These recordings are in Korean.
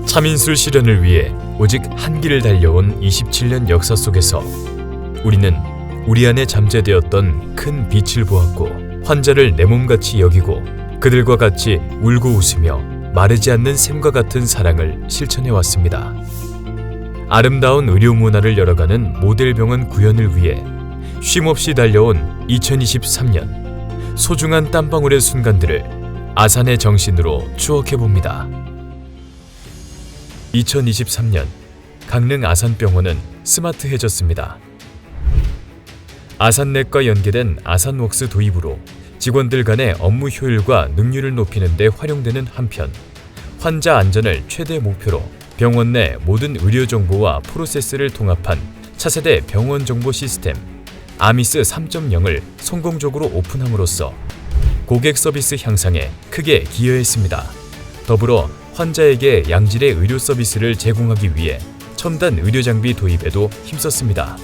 차민술 실현을 위해 오직 한 길을 달려온 27년 역사 속에서 우리는 우리 안에 잠재되었던 큰 빛을 보았고 환자를 내 몸같이 여기고 그들과 같이 울고 웃으며 마르지 않는 샘과 같은 사랑을 실천해왔습니다. 아름다운 의료 문화를 열어가는 모델병원 구현을 위해 쉼없이 달려온 2023년 소중한 땀방울의 순간들을 아산의 정신으로 추억해봅니다. 2023년 강릉 아산병원은 스마트해졌습니다. 아산넷과 연계된 아산웍스 도입으로 직원들 간의 업무 효율과 능률을 높이는 데 활용되는 한편 환자 안전을 최대 목표로 병원 내 모든 의료 정보와 프로세스를 통합한 차세대 병원 정보 시스템 아미스 3.0을 성공적으로 오픈함으로써 고객 서비스 향상에 크게 기여했습니다. 더불어 환자에게 양질의 의료 서비스를 제공하기 위해 첨단 의료 장비 도입에도 힘썼습니다.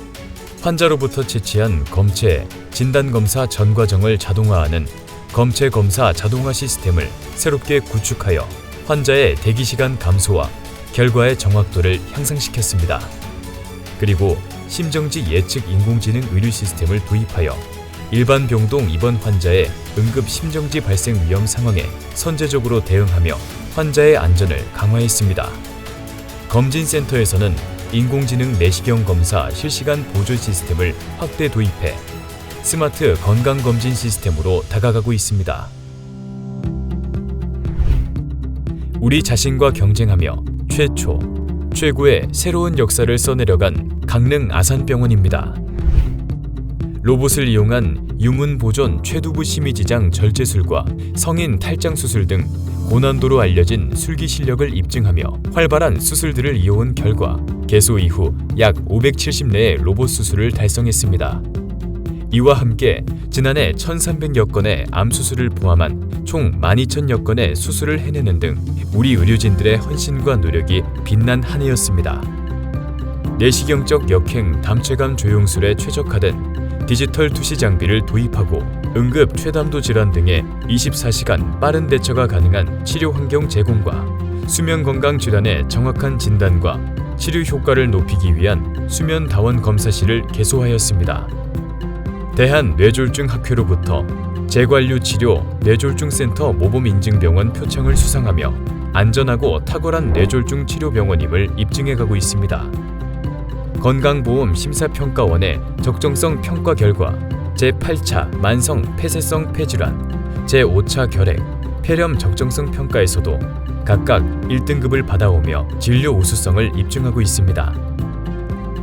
환자로부터 채취한 검체, 진단검사 전 과정을 자동화하는 검체 검사 자동화 시스템을 새롭게 구축하여 환자의 대기시간 감소와 결과의 정확도를 향상시켰습니다. 그리고 심정지 예측 인공지능 의료 시스템을 도입하여 일반 병동 입원 환자의 응급 심정지 발생 위험 상황에 선제적으로 대응하며 환자의 안전을 강화했습니다. 검진센터에서는 인공지능 내시경 검사 실시간 보조 시스템을 확대 도입해 스마트 건강검진 시스템으로 다가가고 있습니다. 우리 자신과 경쟁하며 최고의 새로운 역사를 써내려간 강릉 아산병원입니다. 로봇을 이용한 유문보존 최두부 심의지장 절제술과 성인 탈장 수술 등 고난도로 알려진 술기 실력을 입증하며 활발한 수술들을 이어온 결과 개소 이후 약 570내의 로봇 수술을 달성했습니다. 이와 함께 지난해 1,300여 건의 암 수술을 포함한 총 12,000여 건의 수술을 해내는 등 우리 의료진들의 헌신과 노력이 빛난 한 해였습니다. 내시경적 역행 담체감 조영술에 최적화된 디지털 투시 장비를 도입하고 응급 최담도 질환 등의 24시간 빠른 대처가 가능한 치료 환경 제공과 수면 건강 질환의 정확한 진단과 치료 효과를 높이기 위한 수면 다원 검사실을 개소하였습니다. 대한뇌졸중학회로부터 재관류 치료 뇌졸중센터 모범인증병원 표창을 수상하며 안전하고 탁월한 뇌졸중 치료병원임을 입증해가고 있습니다. 건강보험 심사평가원의 적정성 평가 결과 제8차 만성 폐쇄성 폐질환, 제5차 결핵, 폐렴 적정성 평가에서도 각각 1등급을 받아오며 진료 우수성을 입증하고 있습니다.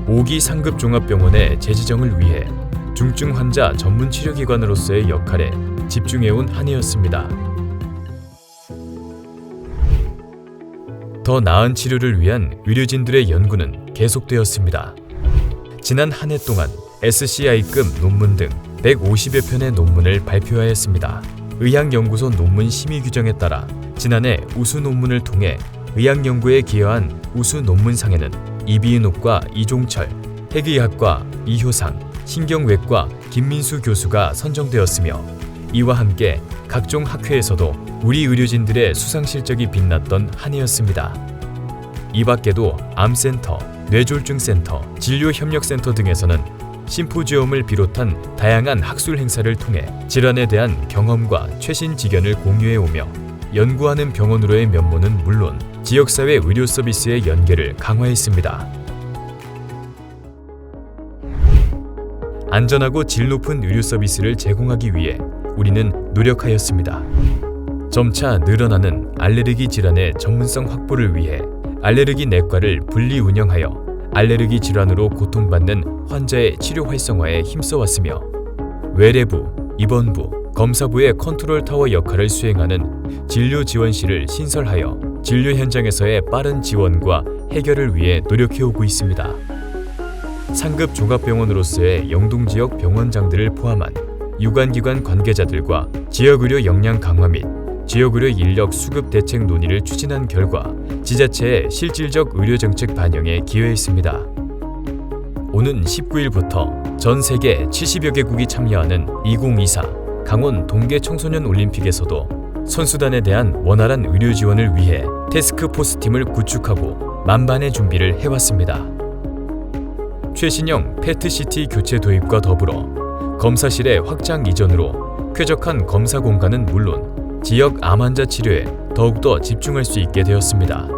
5기 상급 종합병원의 재지정을 위해 중증 환자 전문 치료기관으로서의 역할에 집중해온 한 해였습니다. 더 나은 치료를 위한 의료진들의 연구는 계속되었습니다. 지난 한 해 동안 SCI급 논문 등 150여 편의 논문을 발표하였습니다. 의학연구소 논문 심의 규정에 따라 지난해 우수 논문을 통해 의학연구에 기여한 우수 논문상에는 이비인후과 이종철, 핵의학과 이효상, 신경외과 김민수 교수가 선정되었으며 이와 함께 각종 학회에서도 우리 의료진들의 수상 실적이 빛났던 한 해였습니다. 이 밖에도 암센터, 뇌졸중센터, 진료협력센터 등에서는 심포지엄을 비롯한 다양한 학술 행사를 통해 질환에 대한 경험과 최신 지견을 공유해오며 연구하는 병원으로의 면모는 물론 지역사회 의료 서비스의 연계를 강화했습니다. 안전하고 질 높은 의료 서비스를 제공하기 위해 우리는 노력하였습니다. 점차 늘어나는 알레르기 질환의 전문성 확보를 위해 알레르기 내과를 분리 운영하여 알레르기 질환으로 고통받는 환자의 치료 활성화에 힘써왔으며 외래부, 입원부, 검사부의 컨트롤 타워 역할을 수행하는 진료지원실을 신설하여 진료 현장에서의 빠른 지원과 해결을 위해 노력해오고 있습니다. 상급 종합병원으로서의 영동지역 병원장들을 포함한 유관기관 관계자들과 지역의료 역량 강화 및 지역의료 인력 수급 대책 논의를 추진한 결과 지자체의 실질적 의료정책 반영에 기여했습니다. 오는 19일부터 전 세계 70여 개국이 참여하는 2024 강원 동계 청소년 올림픽에서도 선수단에 대한 원활한 의료 지원을 위해 태스크포스 팀을 구축하고 만반의 준비를 해왔습니다. 최신형 패트CT 교체 도입과 더불어 검사실의 확장 이전으로 쾌적한 검사 공간은 물론 지역 암 환자 치료에 더욱더 집중할 수 있게 되었습니다.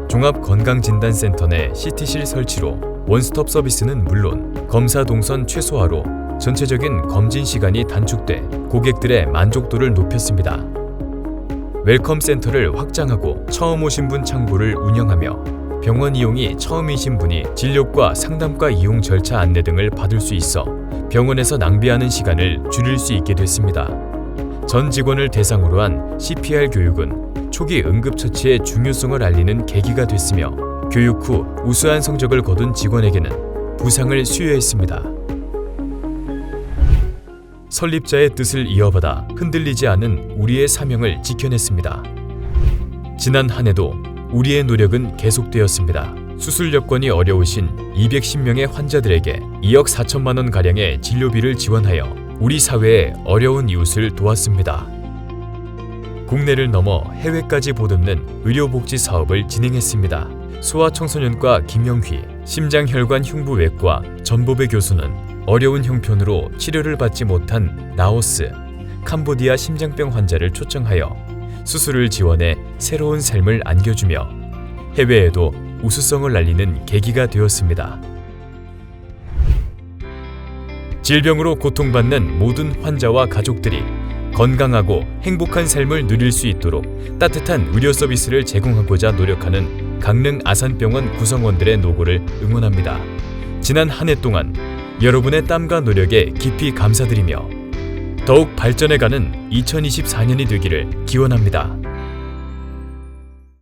종합건강진단센터 내 CT실 설치로 원스톱 서비스는 물론 검사 동선 최소화로 전체적인 검진 시간이 단축돼 고객들의 만족도를 높였습니다. 웰컴 센터를 확장하고 처음 오신 분 창구를 운영하며 병원 이용이 처음이신 분이 진료과 상담과 이용 절차 안내 등을 받을 수 있어 병원에서 낭비하는 시간을 줄일 수 있게 됐습니다. 전 직원을 대상으로 한 CPR 교육은 초기 응급처치의 중요성을 알리는 계기가 됐으며 교육 후 우수한 성적을 거둔 직원에게는 부상을 수여했습니다. 설립자의 뜻을 이어받아 흔들리지 않은 우리의 사명을 지켜냈습니다. 지난 한 해도 우리의 노력은 계속되었습니다. 수술 여건이 어려우신 210명의 환자들에게 2억 4천만 원 가량의 진료비를 지원하여 우리 사회의 어려운 이웃을 도왔습니다. 국내를 넘어 해외까지 보듬는 의료복지 사업을 진행했습니다. 소아청소년과 김영휘, 심장혈관 흉부외과 전보배 교수는 어려운 형편으로 치료를 받지 못한 라오스, 캄보디아 심장병 환자를 초청하여 수술을 지원해 새로운 삶을 안겨주며 해외에도 우수성을 알리는 계기가 되었습니다. 질병으로 고통받는 모든 환자와 가족들이 건강하고 행복한 삶을 누릴 수 있도록 따뜻한 의료 서비스를 제공하고자 노력하는 강릉 아산병원 구성원들의 노고를 응원합니다. 지난 한 해 동안 여러분의 땀과 노력에 깊이 감사드리며 더욱 발전해가는 2024년이 되기를 기원합니다.